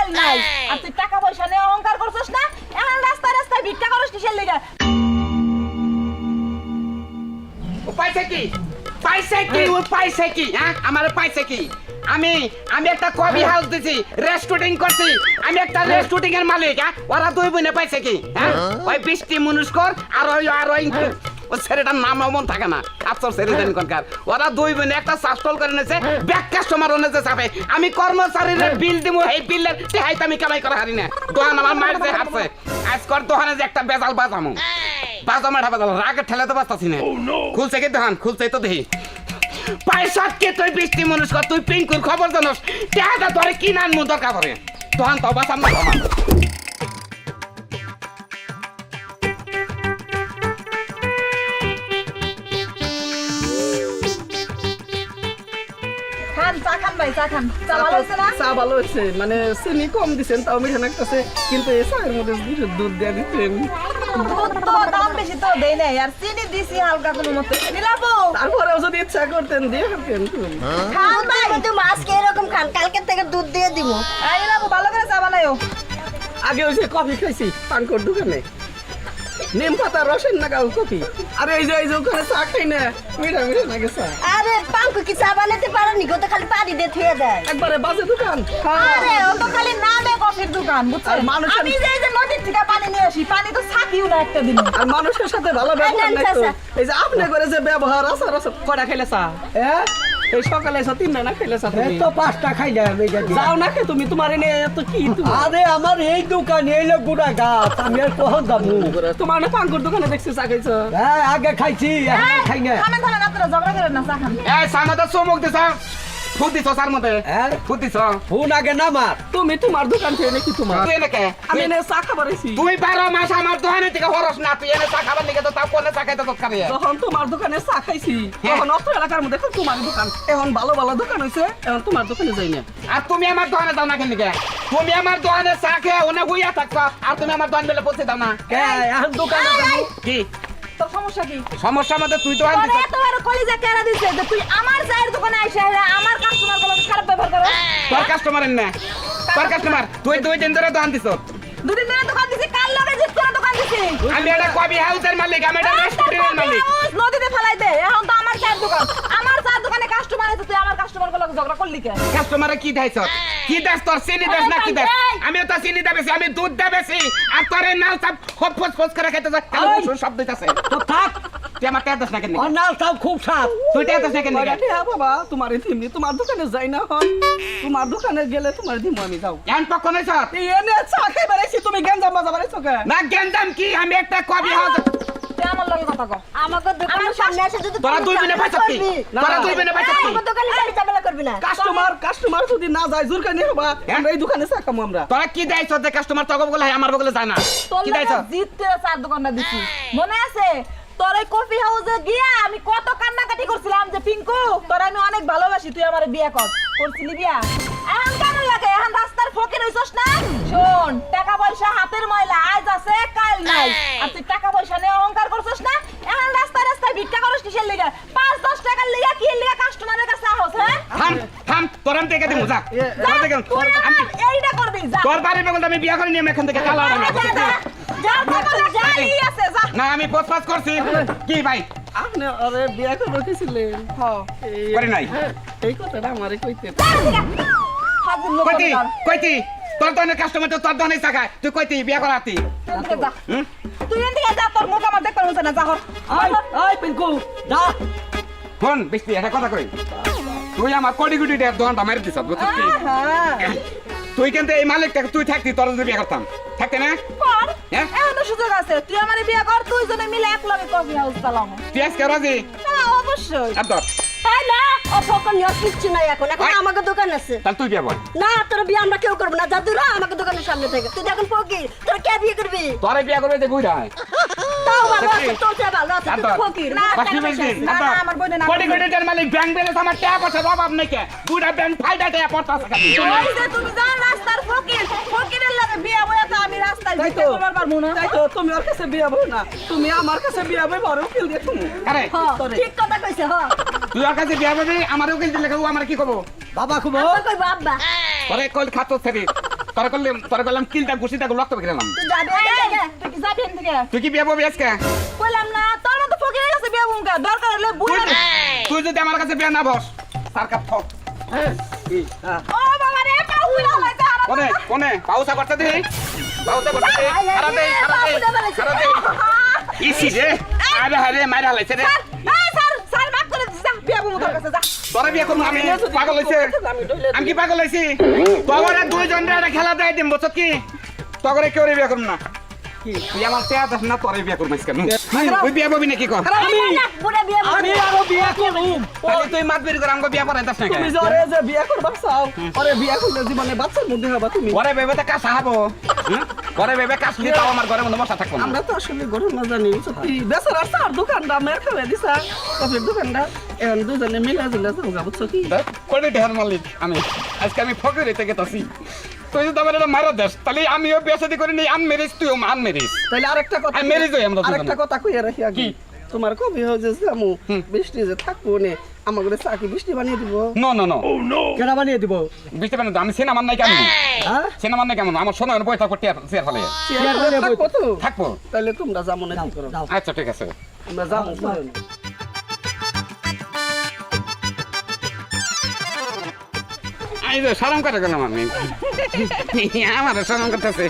কাল নাই আর তুই টাকা পয়সা নিয়ে অহংকার করছস না এখন রাস্তায় রাস্তায় ভিক্ষা করস কিসের লাগা ও পাইছে কি ও পাইছে কি হ্যাঁ আমার পাইছে কি আমি একটা কফি হাউস দিছি রেস্টুরেন্ট করছি আমি একটা রেস্টুরেন্ট এর মালিক হ্যাঁ ওরা দুই বোনে পাইছে কি হ্যাঁ ওই বৃষ্টি মনুষ্কর আর ওই ও ছেলেটার নাম মন থাকে না আফসর ছেড়ে দেন কোনকার ওরা দুই বোনে একটা সাস্টল করে নেছে ব্যাক কাস্টমার ওনেছে চাপে আমি কর্মচারীর বিল দিমু এই বিলের তেহাইতে আমি কামাই করা হারি না দোকান আমার মায়ের যে হারছে আজকর দোকানে যে একটা বেজাল বাজামু বাজামাটা বাজাল রাগে ঠেলে তো বাঁচতাছি না খুলছে কি দোকান খুলছে তো দেখি পয়সাত কে তুই বৃষ্টি মানুষ কর তুই পিঙ্কুর খবর জানোস টাকা ধরে কি নানমু দরকার পড়ে দোকান তো বাঁচাম না চা ভালো হয়েছে মানে চিনি কম দিচ্ছেন তাও মিঠা লাগতেছে কিন্তু এই চায়ের মধ্যে দুধ দিয়ে দিচ্ছেন দুধ তো দাম বেশি তো দেই নাই আর চিনি দিছি হালকা কোনো মতে নিলাবো তারপরেও যদি ইচ্ছা করতেন দিয়ে ফেলতেন খাও ভাই তুমি আজকে এরকম খান কালকে থেকে দুধ দিয়ে দিব এই নিলাবো ভালো করে চা বানায়ো আগে ওই যে কফি খাইছি পানকর দোকানে নিম পাতা রসের নাগাল কফি আরে এই যে ওখানে চা খাই না মিঠা মিঠা লাগে চা আরে পাঙ্কু কি চা বানাতে পারেনি গো তো খালি পানি দিয়ে থুয়ে দেয় একবারে বাজে দোকান আরে ও তো খালি নামে কফির দোকান বুঝছেন আর মানুষের- আমি যে এই যে নদীর থেকে পানি নিয়ে আসি পানি তো থাকিও না একটা দিন আর মানুষের সাথে ভালো ব্যবহার নাই তো এই যে আপনি করে যে ব্যবহার আচার আছে কটা খাইলে চা এই সকালে এসে তিনটা না খাইলে চা তুমি তো 5টা খাইলাম এই যে যাও না খে তুমি তোমার এনে এত কি তুমি আরে আমার এই দোকান এলো গুড়া গাছ আমি আর কখন যাবো তোমার না পাঙ্কুর দোকানে দেখছি চা খাইছো হ্যাঁ আগে খাইছি এখন আর খাই না থামেন থামেন আপনারা ঝগড়া করেন না চা খান এই সামাদা চমক দিছ ফুট দিছ সার মধ্যে হ্যাঁ ফুট দিছ ফোন আগে নামার তুমি তোমার দোকান থেকে নাকি তোমার তুই এনেকে আমি এনে চা খাবার আইছি তুই 12 মাস আমার দোকানে থেকে হরস না তুই এনে চা খাবার লিখে তো তাও কোনে চা খাইতে তো খাবে যখন তোমার দোকানে চা খাইছি তখন অত এলাকার মধ্যে এখন তোমার দোকান এখন ভালো ভালো দোকান হয়েছে এখন তোমার দোকানে যাই না আর তুমি আমার দোকানে যাও না কেন লিখে তুমি আমার দোকানে চা খেয়ে ওনে হইয়া থাকছো আর তুমি আমার দোকান বেলে পৌঁছে দাও না কে এখন দোকানে যাবো কি তোর সমস্যা কি সমস্যার মধ্যে তুই দোকান তোরে দিছ এতবার কলিজা কেরা দিছে যে তুই আমার চায়ের দোকানে আইসা আমার কাস্টমার গুলো খারাপ ব্যবহার করো তোর কাস্টমার না তোর কাস্টমার তুই 2 দিন ধরে দোকান দিছ দুদিন ধরে দোকান দিছি কাল লগে জিত করে দোকান দিছি আমি একটা কফি হাউসের মালিক আমি একটা রেস্টুরেন্টের মালিক নদীতে ফেলাই দে এখন তো আমার চায়ের দোকান আমার চায়ের দোকানে কাস্টমার আছে তুই আমার কাস্টমার গুলো ঝগড়া করলি কেন কাস্টমারে কি দাইছ কি দাস তোর চিনি দাস না কি দাস আমিও তো চিনি দা বেশি আমি দুধ দা বেশি আর তোর এই নাল সব খপ ফস ফস করে খেতে যা কালো শব্দ দিতেছে তো থাক তুই আমার টাকা দাস না কেন আর নাল তাও খুব সাপ তুই টাকা দাস না কেন হ্যাঁ বাবা তোমার এমনি তোমার দোকানে যাই না হন তোমার দোকানে গেলে তোমার দিমু আমি যাও এখন কখন এসছ এই এনে চা খাইবার আইছি তুমি গেঞ্জাম বাজা বাড়াইছো কে না গেন্দাম কি আমি একটা কফি হাউস তুই আমার লগে কথা কও আমাকে দোকানের সামনে এসে যদি তোরা দুই বোনে পয়সা কি তোরা দুই বোনে পয়সা কি আমাকে দোকানে যাবি ঝামেলা করবি না কাস্টমার যদি না যায় জুরকানি হবা আমরা এই দোকানে চা খামু আমরা তোরা কি দাইছ যে কাস্টমার তোকে বলে আমার বলে যায় না তোর কি লগে দাইছ জিত করে চায়ের দোকানটা দিছি মনে আছে তোর এই কফি হাউসে গিয়া আমি কত কান্নাকাটি করছিলাম যে পিঙ্কু তোর আমি অনেক ভালোবাসি তুই আমার বিয়ে কর করছিলি বিয়া এখন কেমন লাগে এখন রাস্তার ফকির হইছস না শোন টাকা পয়সা হাতের ময়লা আজ আছে কাল নাই আর তুই টাকা পয়সা নিয়ে অহংকার করছস না এখন রাস্তায় রাস্তায় ভিক্ষা করস কিসের লিগা 5-10 টাকার লিগা কি লিগা কাস্টমারের কাছে আহস হ্যাঁ থাম তোর আমি টাকা দিমু যা যা, তোর থেকে তুই আমার এইটা করবি যা তোর বাড়ি বেগুন আমি বিয়া করে নিয়ে এখান থেকে কালা যা, যা, যা, যা, যা, আছে, যা। না আমি পোস্ট করছি কি ভাই আপনি আরে বিয়া করে রেখেছিলেন হ্যাঁ করে নাই এই কথাটা আমারে কইতে হাজির লোক কইতি অধিকার। কইতি তোর দোকানের কাস্টমার তো তোর দোকানে চাকায় তুই কইতি বিয়া করাতি এদিকে যা। তুই এদিকে যা তোর মুখ আমার দেখতে পারছিস না যা হর আই আই পিঙ্কু যা ফোন বৃষ্টি একটা কথা কই তুই আমার কোটি কোটি টাকার দোকানটা মেরে দিছ বুঝছিস কি তুই কিন্তু এই মালিকটাকে তুই থাকতি তোর যদি বিয়া করতাম থাকতে না কর হ্যাঁ? এখনো সুযোগ আছে তুই আমার বিয়ে কর তুই জনে মিলে এক লগে কফি হাউস চালাবো তুই আজকে রাজি হ্যাঁ অবশ্যই আর ধর তাই না ও ফকর নিয়ে কিচ্ছু নাই এখন আমাকে দোকান আছে তাহলে তুই বিয়া কর না তোর বিয়ে আমরা কেউ করবো না জাদুরা আমাকে দোকানের সামনে থেকে তুই এখন ফকির তোর কে বিয়ে করবি তোরে বিয়া করবে যে বুইরা তাও ভালো আছে তোর চেয়ে ভালো আছে তুই তো আদর। ফকির না, বাকি টাকা বলছি পয়সা আছে। না, না, আমার বোনে না। কোটি কোটি টাকার মালিক ব্যাংক ব্যালেন্স আমার টাকা পয়সার অভাব নাই কে বুইরা ব্যাংক ফাইদা টাকা পড়তাছে খালি ওই যে তুমি যা রাস্তার ফকির ফকিরের লাগে বিয়ে বইয়া তো আমি রাস্তায় তাই ভিক্ষা তো করবার পারবো না তাই তো তুমি ওর কাছে বিয়া বই না তুমি আমার কাছে বিয়া বই বড় উকিল দিয়ে তুমি আরে হ্যাঁ, তোরে। ঠিক কথা কইছে হ্যাঁ তুই ওর কাছে বিয়া করবি আমার উকিল দিলে ও আমার কি করবো বাবা খুব আব্বা কইবো আব্বা ওরে কল খাতো ছেড়ে তোর করলাম কিলটা গুছিটা লক্ষ্য করে গেলাম তুই যাবি এখান থেকে? তুই কি যাবি এখান থেকে? তুই কি বিয়ে করবি আজকে কইলাম না তোর মতো ফকির হয়ে গেছে বিয়া বুমকা দরকার হলে বুড়া তুই যদি আমার কাছে বিয়ে না বস তার কাপ থক ও বাবা রে পাউ পুরা হইছে আর কোনে পাউসা করতে দে পাউসা করতে দে খারাপ দে খারাপ দে ইসি রে আরে হারে মাইরা লাইছে রে স্যার মাফ করে দিস যা বিয়া বুমকার কাছে যা তোরা বিয়ে করবো আমি পাগল হইছে আমি কি পাগল হইছি তোরা দুইজন রে একটা খেলা দেয় দিম বছর কি তোরে কেউ বিয়ে করব না তুই আমার চেয়া দেখ না তোরে বিয়ে করবো কেন তুই বিয়ে করবি নাকি কর বুড়া বিয়ে আমি আরো বিয়ে করুম তাহলে তুই মাত বের করে আমাকে বিয়ে পড়াই দাস না তুমি যে ওরে যে বিয়ে করবা চাও ওরে বিয়ে করলে জীবনে বাচ্চার মধ্যে হবা তুমি ঘরে বেবে তো কাজ হাবো ঘরে বেবে কাজ দিয়ে তাও আমার ঘরের মধ্যে বসা থাকবো না আমরা তো আসলে ঘটনা জানি সত্যি বেচারা চার দোকানটা মেয়ের খাবে দিছা কফির দোকানটা এখন দুজনে মিলে জিলে যাও বুঝছো কি কোটি ঢের মালিক আমি আজকে আমি ফকির হইতে গেতাছি তুই যদি আমার এটা মারা দেস তাহলে আমিও বিয়ে শাদী করি নি আনমেরিজ তুইও আনমেরিজ তাইলে আরেকটা কথা আমি মেরে যাই আমরা দুজনে। আরেকটা কথা কইয়া রাখি আগে তোমার কবি হয়ে যামু বৃষ্টি যে থাকবো নে আমাকে চাকি বৃষ্টি বানিয়ে দিব নো নো নো কেন বানিয়ে দিব বুঝতে পারেন আমি সিনেমার নাই কেমন হ্যাঁ সিনেমার নাই কেমন আমার শোনা বই থাকো টিয়ার চেয়ার ফেলে থাকবো তো থাকবো তাইলে তোমরা যাবো না কি করো যাও আচ্ছা ঠিক আছে আমরা যাবো এই যে সালাম করে গেলাম আমি আমার সালাম করতেছে